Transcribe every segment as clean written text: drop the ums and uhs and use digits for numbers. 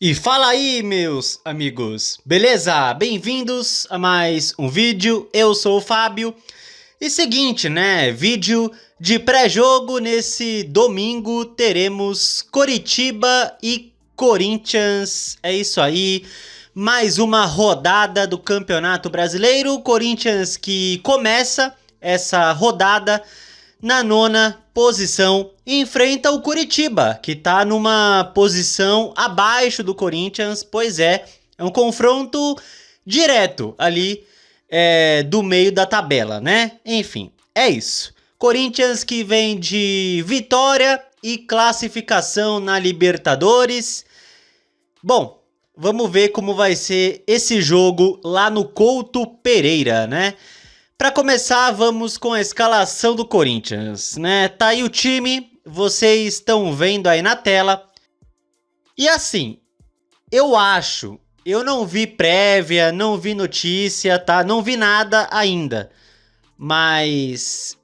E fala aí, meus amigos, beleza? Bem-vindos a mais um vídeo, eu sou o Fábio. E seguinte, né, vídeo de pré-jogo. Nesse domingo teremos Coritiba e Corinthians, é isso aí. Mais uma rodada do Campeonato Brasileiro, Corinthians que começa essa rodada na nona posição, enfrenta o Coritiba, que está numa posição abaixo do Corinthians. Pois é um confronto direto ali do meio da tabela, né? Enfim, é isso. Corinthians que vem de vitória e classificação na Libertadores. Bom, vamos ver como vai ser esse jogo lá no Couto Pereira, né? Para começar, vamos com a escalação do Corinthians, né? Tá aí o time, vocês estão vendo aí na tela. E assim, eu não vi prévia, não vi notícia, tá? Não vi nada ainda. Mas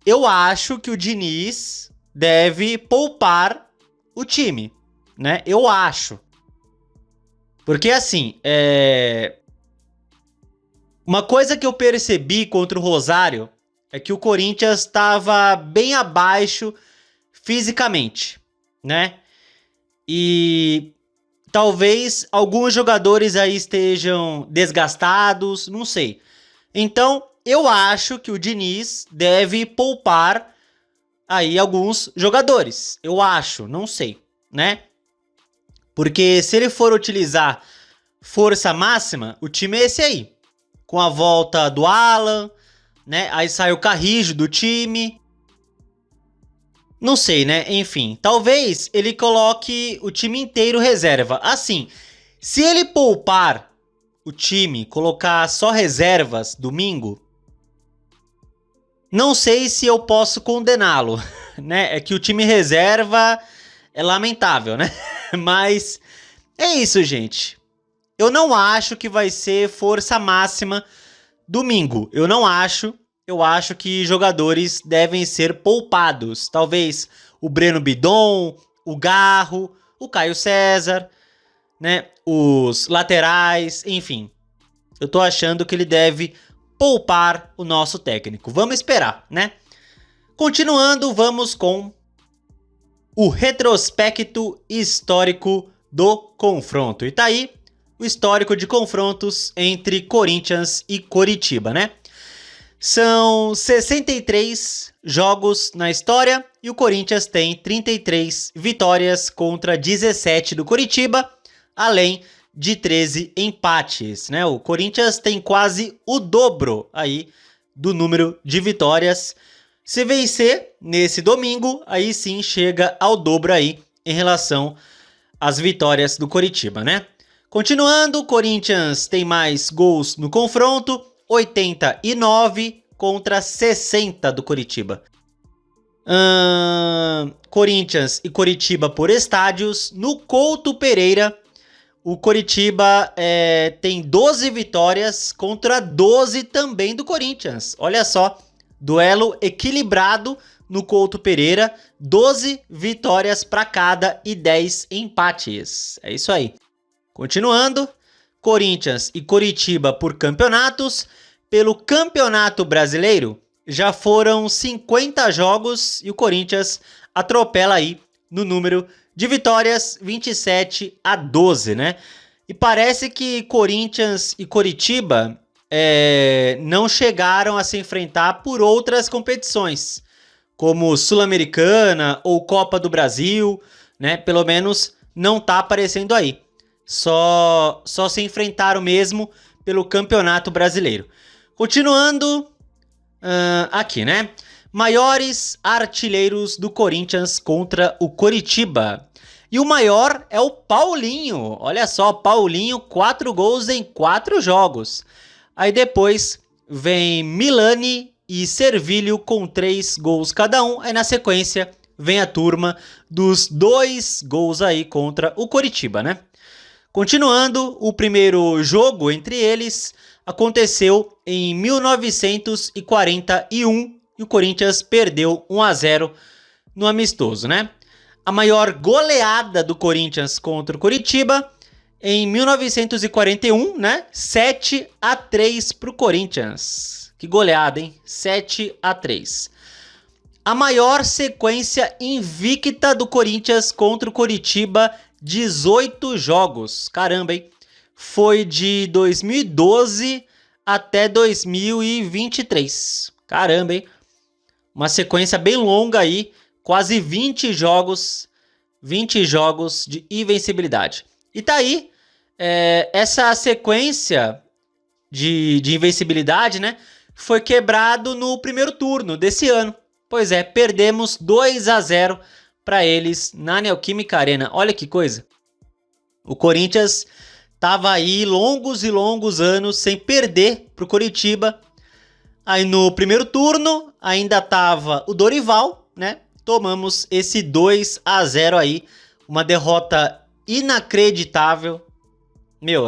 eu acho que o Diniz deve poupar o time, né? Eu acho. Porque assim, uma coisa que eu percebi contra o Rosário é que o Corinthians estava bem abaixo fisicamente, né? E talvez alguns jogadores aí estejam desgastados, não sei. Então, eu acho que o Diniz deve poupar aí alguns jogadores. Eu acho, não sei, né? Porque se ele for utilizar força máxima, o time é esse aí. Com a volta do Alan, né? Aí sai o Carrijo do time. Não sei, né? Enfim, talvez ele coloque o time inteiro reserva. Assim, se ele poupar o time, colocar só reservas domingo, não sei se eu posso condená-lo, né? É que o time reserva é lamentável, né? Mas é isso, gente. Eu não acho que vai ser força máxima domingo. Eu não acho. Eu acho que jogadores devem ser poupados. Talvez o Breno Bidon, o Garro, o Caio César, né? Os laterais, enfim. Eu tô achando que ele deve poupar o nosso técnico. Vamos esperar, né? Continuando, vamos com o retrospecto histórico do confronto. E tá aí o histórico de confrontos entre Corinthians e Coritiba, né? São 63 jogos na história e o Corinthians tem 33 vitórias contra 17 do Coritiba, além de 13 empates, né? O Corinthians tem quase o dobro aí do número de vitórias. Se vencer nesse domingo, aí sim chega ao dobro aí em relação às vitórias do Coritiba, né? Continuando, o Corinthians tem mais gols no confronto, 89 contra 60 do Coritiba. Corinthians e Coritiba por estádios. No Couto Pereira, o Coritiba tem 12 vitórias contra 12 também do Corinthians. Olha só, duelo equilibrado no Couto Pereira, 12 vitórias para cada e 10 empates. É isso aí. Continuando, Corinthians e Coritiba por campeonatos. Pelo Campeonato Brasileiro, já foram 50 jogos e o Corinthians atropela aí no número de vitórias, 27-12, né? E parece que Corinthians e Coritiba não chegaram a se enfrentar por outras competições, como Sul-Americana ou Copa do Brasil, né? Pelo menos não tá aparecendo aí. Só se enfrentaram mesmo pelo Campeonato Brasileiro. Continuando aqui, né? Maiores artilheiros do Corinthians contra o Coritiba. E o maior é o Paulinho. Olha só, Paulinho, 4 gols em 4 jogos. Aí depois vem Milani e Servilho com 3 gols cada um. Aí na sequência vem a turma dos 2 gols aí contra o Coritiba, né? Continuando, o primeiro jogo entre eles aconteceu em 1941 e o Corinthians perdeu 1-0 no amistoso, né? A maior goleada do Corinthians contra o Coritiba em 1941, né? 7-3 pro Corinthians. Que goleada, hein? 7-3. A maior sequência invicta do Corinthians contra o Coritiba, 18 jogos. Caramba, hein? Foi de 2012 até 2023. Caramba, hein? Uma sequência bem longa aí, quase 20 jogos de invencibilidade. E tá aí, essa sequência de invencibilidade, né, foi quebrado no primeiro turno desse ano. Pois é, perdemos 2-0 para eles na Neoquímica Arena. Olha que coisa. O Corinthians tava aí longos e longos anos sem perder pro Coritiba. Aí no primeiro turno ainda tava o Dorival, né? Tomamos esse 2-0 aí, uma derrota inacreditável. Meu,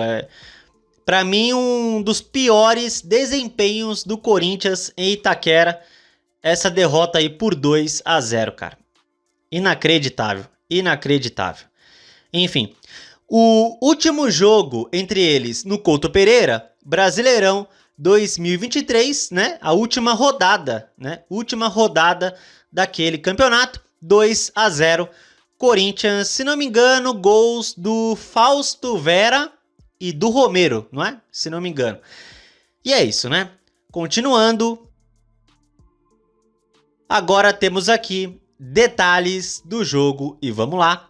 para mim um dos piores desempenhos do Corinthians em Itaquera, essa derrota aí por 2-0, cara. Inacreditável, inacreditável. Enfim, o último jogo entre eles no Couto Pereira, Brasileirão 2023, né? A última rodada, né? Última rodada daquele campeonato, 2-0. Corinthians, se não me engano, gols do Fausto Vera e do Romero, não é? Se não me engano. E é isso, né? Continuando. Agora temos aqui detalhes do jogo e vamos lá.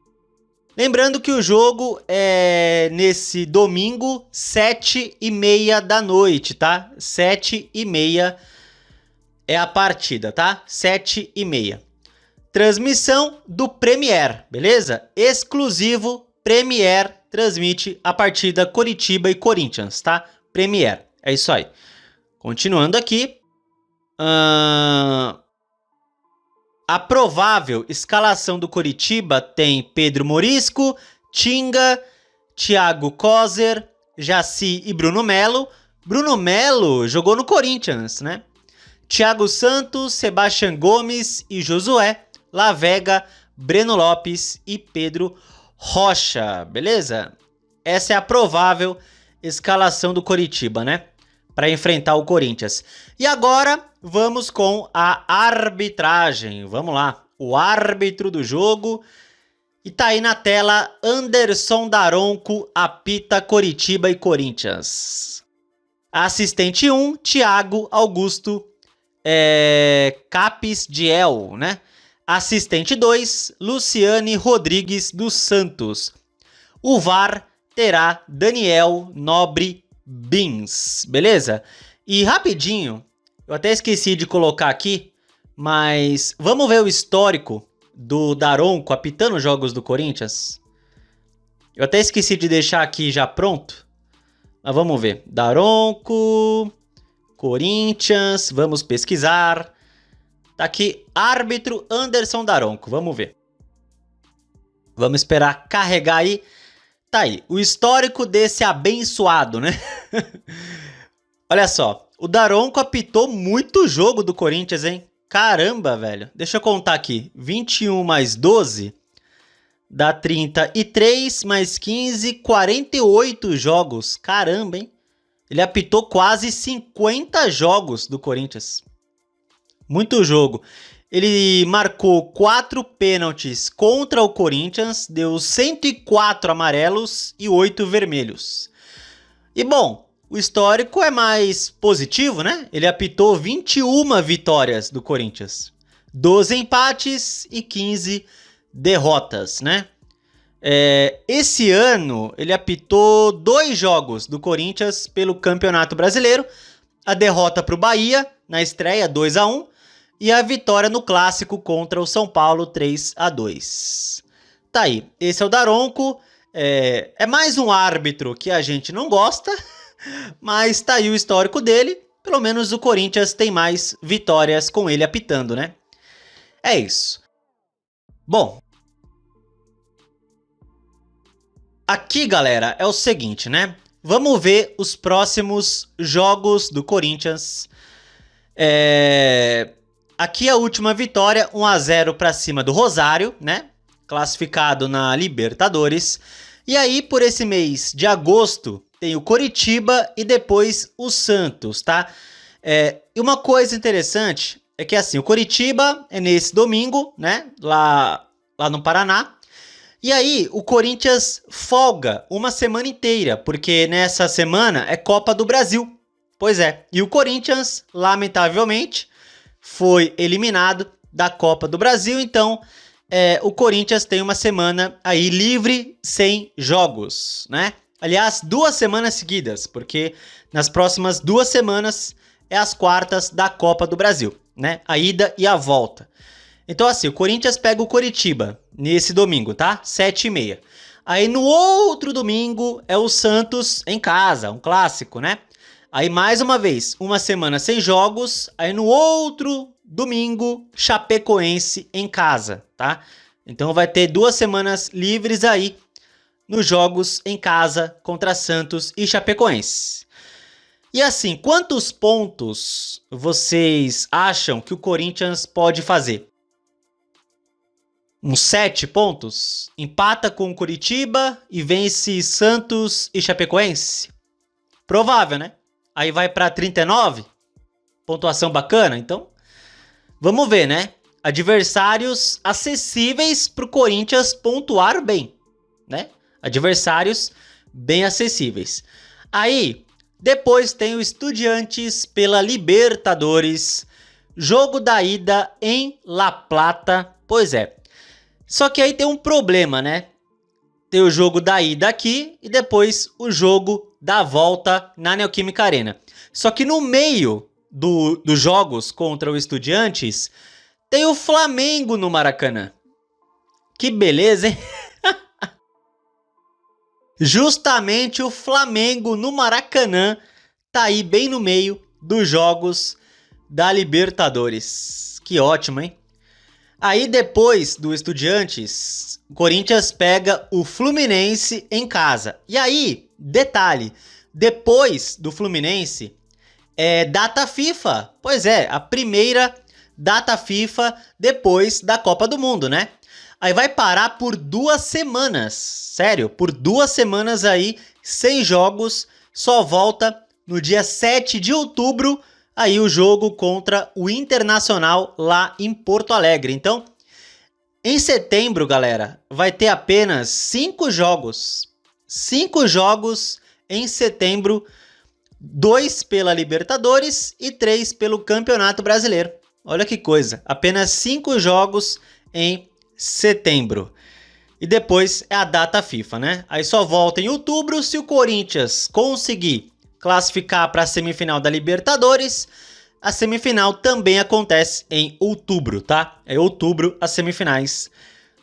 Lembrando que o jogo é nesse domingo, 7h30 da noite, tá? 7h30 é a partida, tá? 7h30. Transmissão do Premier, beleza? Exclusivo Premier transmite a partida Coritiba e Corinthians, tá? Premier, é isso aí. Continuando aqui. A provável escalação do Coritiba tem Pedro Morisco, Tinga, Thiago Kozer, Jaci e Bruno Melo. Bruno Melo jogou no Corinthians, né? Thiago Santos, Sebastião Gomes e Josué, Lavega, Breno Lopes e Pedro Rocha, beleza? Essa é a provável escalação do Coritiba, né? Para enfrentar o Corinthians. E agora vamos com a arbitragem. Vamos lá. O árbitro do jogo. E tá aí na tela, Anderson Daronco apita Coritiba e Corinthians. Assistente 1, Thiago Augusto Capes Diel, né? Assistente 2, Luciane Rodrigues dos Santos. O VAR terá Daniel Nobre Bins, beleza? E rapidinho, eu até esqueci de colocar aqui, mas vamos ver o histórico do Daronco apitando jogos do Corinthians? Eu até esqueci de deixar aqui já pronto, mas vamos ver. Daronco, Corinthians, vamos pesquisar. Tá aqui, árbitro Anderson Daronco, vamos ver. Vamos esperar carregar aí. Tá aí, o histórico desse abençoado, né? Olha só, o Daronco apitou muito jogo do Corinthians, hein? Caramba, velho. Deixa eu contar aqui. 21 mais 12 dá 33, mais 15, 48 jogos. Caramba, hein? Ele apitou quase 50 jogos do Corinthians. Muito jogo. Ele marcou 4 pênaltis contra o Corinthians, deu 104 amarelos e 8 vermelhos. E bom, o histórico é mais positivo, né? Ele apitou 21 vitórias do Corinthians, 12 empates e 15 derrotas, né? Esse ano ele apitou 2 jogos do Corinthians pelo Campeonato Brasileiro, a derrota para o Bahia na estreia 2-1 e a vitória no Clássico contra o São Paulo 3-2. Tá aí, esse é o Daronco, é mais um árbitro que a gente não gosta, mas tá aí o histórico dele, pelo menos o Corinthians tem mais vitórias com ele apitando, né? É isso. Bom, aqui, galera, é o seguinte, né? Vamos ver os próximos jogos do Corinthians. Aqui a última vitória, 1-0 para cima do Rosário, né? classificado na Libertadores. E aí, por esse mês de agosto, tem o Coritiba e depois o Santos, tá? E uma coisa interessante é que assim, o Coritiba é nesse domingo, né? Lá no Paraná. E aí, o Corinthians folga uma semana inteira, porque nessa semana é Copa do Brasil. Pois é, e o Corinthians, lamentavelmente, foi eliminado da Copa do Brasil, então o Corinthians tem uma semana aí livre, sem jogos, né? Aliás, 2 semanas seguidas, porque nas próximas 2 semanas é as quartas da Copa do Brasil, né? A ida e a volta. Então assim, o Corinthians pega o Coritiba nesse domingo, tá? 7h30. Aí no outro domingo é o Santos em casa, um clássico, né? Aí mais uma vez, uma semana sem jogos, aí no outro domingo, Chapecoense em casa, tá? Então vai ter 2 semanas livres aí nos jogos em casa contra Santos e Chapecoense. E assim, quantos pontos vocês acham que o Corinthians pode fazer? Uns 7 pontos? Empata com o Coritiba e vence Santos e Chapecoense? Provável, né? Aí vai para 39? Pontuação bacana? Então, vamos ver, né? Adversários acessíveis para o Corinthians pontuar bem, né? Adversários bem acessíveis. Aí, depois tem o Estudiantes pela Libertadores. Jogo da ida em La Plata. Pois é. Só que aí tem um problema, né? Tem o jogo da ida aqui e depois o jogo da volta na Neoquímica Arena. Só que no meio dos jogos contra o Estudiantes, tem o Flamengo no Maracanã. Que beleza, hein? Justamente o Flamengo no Maracanã tá aí bem no meio dos jogos da Libertadores. Que ótimo, hein? Aí depois do Estudiantes, o Corinthians pega o Fluminense em casa. E aí, detalhe, depois do Fluminense é data FIFA. Pois é, a primeira data FIFA depois da Copa do Mundo, né? Aí vai parar por 2 semanas. Sério, por 2 semanas aí, sem jogos. Só volta no dia 7 de outubro, aí o jogo contra o Internacional lá em Porto Alegre. Então, em setembro, galera, vai ter apenas 5 jogos. 5 jogos em setembro. 2 pela Libertadores e 3 pelo Campeonato Brasileiro. Olha que coisa, apenas 5 jogos em setembro. E depois é a data FIFA, né? Aí só volta em outubro se o Corinthians conseguir classificar para a semifinal da Libertadores. A semifinal também acontece em outubro, tá? É outubro as semifinais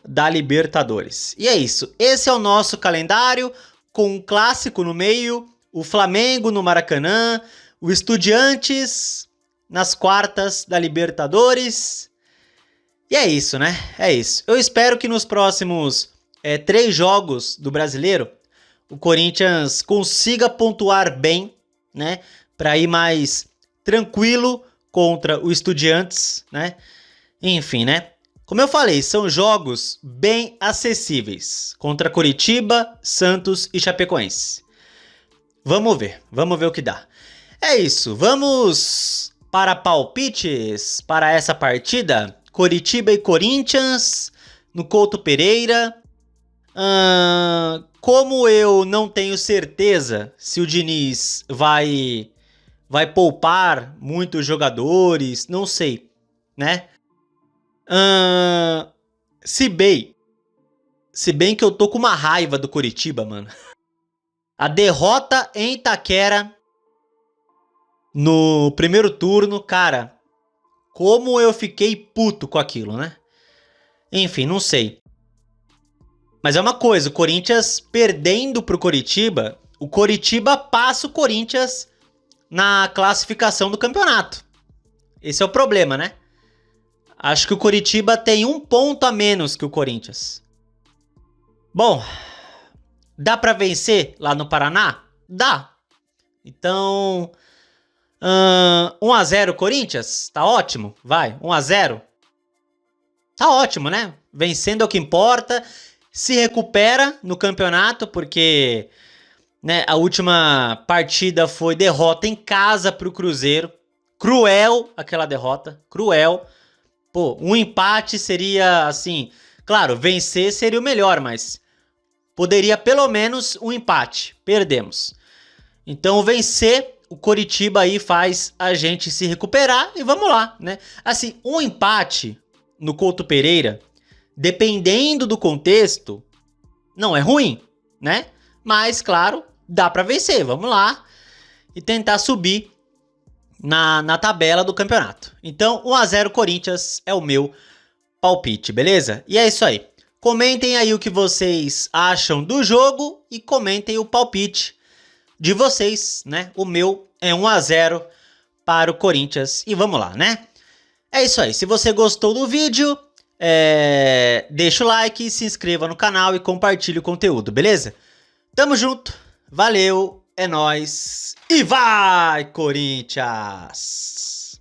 da Libertadores. E é isso, esse é o nosso calendário com um clássico no meio, o Flamengo no Maracanã, o Estudiantes nas quartas da Libertadores. E é isso, né? É isso. Eu espero que nos próximos 3 jogos do Brasileiro, o Corinthians consiga pontuar bem, né? Para ir mais tranquilo contra o Estudiantes, né? Enfim, né? Como eu falei, são jogos bem acessíveis contra Coritiba, Santos e Chapecoense. Vamos ver o que dá. É isso, vamos para palpites para essa partida. Coritiba e Corinthians no Couto Pereira. Como eu não tenho certeza se o Diniz vai poupar muitos jogadores, não sei, né? Se bem que eu tô com uma raiva do Coritiba, mano. A derrota em Itaquera no primeiro turno, cara, como eu fiquei puto com aquilo, né? Enfim, não sei. Mas é uma coisa, o Corinthians perdendo pro Coritiba, o Coritiba passa o Corinthians na classificação do campeonato. Esse é o problema, né? Acho que o Coritiba tem 1 ponto a menos que o Corinthians. Bom, dá pra vencer lá no Paraná? Dá. Então, 1-0 Corinthians? Tá ótimo? Vai, 1-0. Tá ótimo, né? Vencendo é o que importa. Se recupera no campeonato, porque, né, a última partida foi derrota em casa pro Cruzeiro. Cruel aquela derrota, cruel. Pô, um empate seria assim, claro, vencer seria o melhor, mas poderia pelo menos um empate. Perdemos. Então vencer o Coritiba aí faz a gente se recuperar e vamos lá, né? Assim, um empate no Couto Pereira, dependendo do contexto, não é ruim, né? Mas, claro, dá pra vencer. Vamos lá e tentar subir na tabela do campeonato. Então, 1 a 0 Corinthians é o meu palpite, beleza? E é isso aí. Comentem aí o que vocês acham do jogo e comentem o palpite de vocês, né? O meu é 1 a 0 para o Corinthians e vamos lá, né? É isso aí. Se você gostou do vídeo, deixa o like, se inscreva no canal e compartilhe o conteúdo, beleza? Tamo junto, valeu, é nóis e vai, Corinthians!